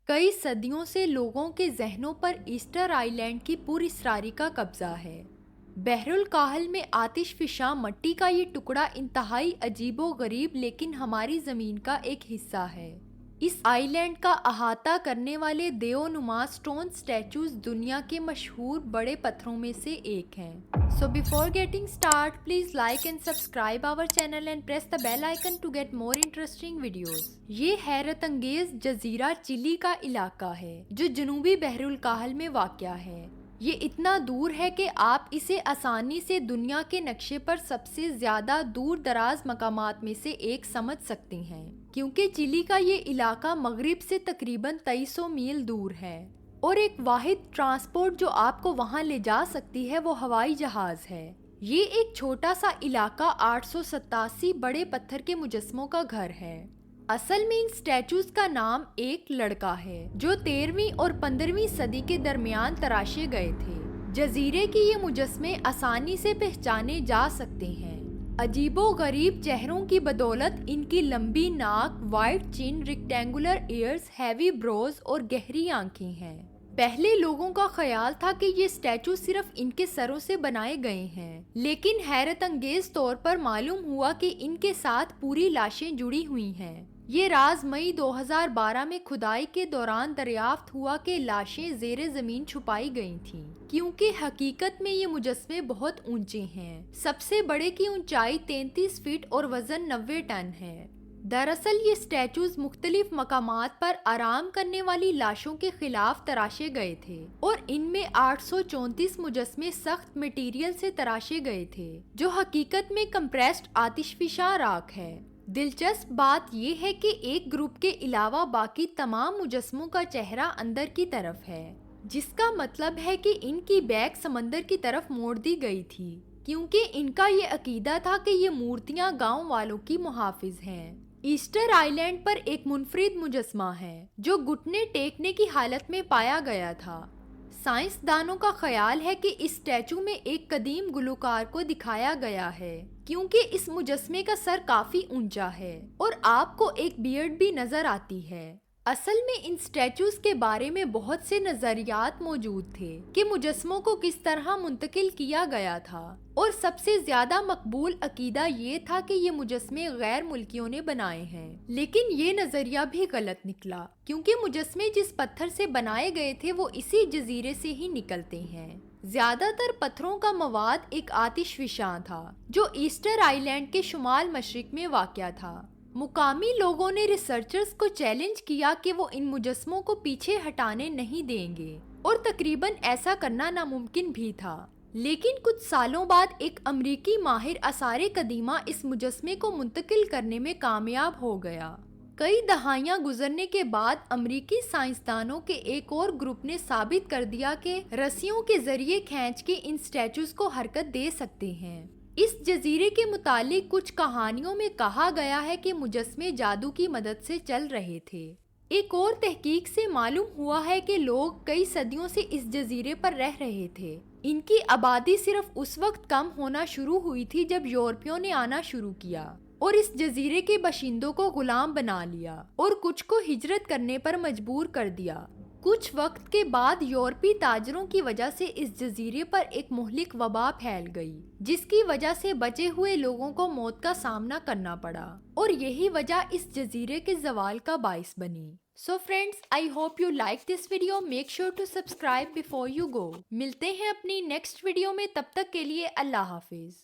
कई सदियों से लोगों के जहनों पर ईस्टर आइलैंड की पुरस्रारी का कब्जा है। बहरुल काहल में आतिशफिशा मट्टी का ये टुकड़ा इंतहाई अजीबो गरीब लेकिन हमारी जमीन का एक हिस्सा है। इस आइलैंड का अहाता करने वाले देओनुमा स्टोन स्टैचूज दुनिया के मशहूर बड़े पत्थरों में से एक हैं। So before getting start, please like and subscribe our channel and press the bell icon to get more interesting videos. ये हैरत अंगेज जजीरा चिली का इलाका है जो जनूबी बहरुल काहल में वाक़या है। ये इतना दूर है कि आप इसे आसानी से दुनिया के नक्शे पर सबसे ज्यादा दूर दराज मकामात में से एक समझ सकते हैं, क्योंकि चिली का ये इलाका मगरिब से तकरीबन 2300 मील दूर है और एक वाहिद ट्रांसपोर्ट जो आपको वहां ले जा सकती है वो हवाई जहाज है। ये एक छोटा सा इलाका 887 बड़े पत्थर के मुजस्मों का घर है। असल में इन स्टैचूज का नाम एक लड़का है जो 13वीं और 15वीं सदी के दरमियान तराशे गए थे। जजीरे की ये मुजस्मे आसानी से पहचाने जा सकते हैं। अजीबो गरीब चेहरों की बदौलत इनकी लंबी नाक, वाइड चिन, रेक्टेंगुलर ईयर्स, हैवी ब्रोज और गहरी आंखें हैं। पहले लोगों का ख्याल था कि ये स्टैचू सिर्फ इनके सरों से बनाए गए हैं, लेकिन हैरत अंगेज तौर पर मालूम हुआ कि इनके साथ पूरी लाशें जुड़ी हुई हैं। ये राज मई 2012 में खुदाई के दौरान दरियाफ्त हुआ कि लाशें ज़ेरे ज़मीन छुपाई गई थीं, क्योंकि हकीकत में ये मुजस्मे बहुत ऊंचे हैं। सबसे बड़े की ऊंचाई 33 फीट और वजन 90 टन है। दरअसल ये स्टैचूज मुख्तलिफ मकामात पर आराम करने वाली लाशों के खिलाफ तराशे गए थे और इनमें 834 मुजस्मे सख्त मटेरियल से तराशे गए थे जो हकीकत में कंप्रेस्ड आतिशफिशा राख है। दिलचस्प बात यह है कि एक ग्रुप के अलावा बाकी तमाम मुजस्मों का चेहरा अंदर की तरफ है, जिसका मतलब है कि इनकी बैक समंदर की तरफ मोड़ दी गई थी, क्योंकि इनका ये अकीदा था कि ये मूर्तियां गांव वालों की मुहाफिज हैं। ईस्टर आइलैंड पर एक मुनफरिद मुजस्मा है जो घुटने टेकने की हालत में पाया गया था। साइंसदानों का ख्याल है कि इस स्टैचू में एक कदीम गुलकार को दिखाया गया है, क्योंकि इस मुजस्मे का सर काफी ऊंचा है और आपको एक बियर्ड भी नजर आती है। असल में इन स्टैचूज के बारे में बहुत से नजरियात मौजूद थे कि मुजस्मों को किस तरह मुंतकिल किया गया था, और सबसे ज्यादा मकबूल अकीदा ये था कि ये मुजस्मे गैर मुल्कियों ने बनाए हैं। लेकिन ये नजरिया भी गलत निकला, क्योंकि मुजस्मे जिस पत्थर से बनाए गए थे वो इसी जजीरे से ही निकलते हैं। ज्यादातर पत्थरों का मवाद एक आतिशफिशा था जो ईस्टर आइलैंड के शुमाल मशरिक में वाक़या था। मुकामी लोगों ने रिसर्चर्स को चैलेंज किया कि वो इन मुजस्मों को पीछे हटाने नहीं देंगे, और तकरीबन ऐसा करना नामुमकिन भी था। लेकिन कुछ सालों बाद एक अमरीकी माहिर आसारे कदीमा इस मुजस्मे को मुंतकिल करने में कामयाब हो गया। कई दहाइयां गुजरने के बाद अमरीकी साइंसदानों के एक और ग्रुप ने साबित कर दिया कि रस्सियों के जरिए खींच के इन स्टैचूज को हरकत दे सकते हैं। इस जजीरे के मुतालिक कुछ कहानियों में कहा गया है कि मुजस्मे जादू की मदद से चल रहे थे। एक और तहकीक से मालूम हुआ है कि लोग कई सदियों से इस जजीरे पर रह रहे थे। इनकी आबादी सिर्फ उस वक्त कम होना शुरू हुई थी जब यूरोपियों ने आना शुरू किया और इस जजीरे के बाशिंदों को गुलाम बना लिया और कुछ को हिजरत करने पर मजबूर कर दिया। कुछ वक्त के बाद यूरोपी ताजरों की वजह से इस जजीरे पर एक मुहलिक वबा फैल गई, जिसकी वजह से बचे हुए लोगों को मौत का सामना करना पड़ा, और यही वजह इस जजीरे के जवाल का बाइस बनी। So friends, I hope you like this video. Make sure to subscribe before you go. मिलते हैं अपनी नेक्स्ट वीडियो में, तब तक के लिए अल्लाह हाफिज।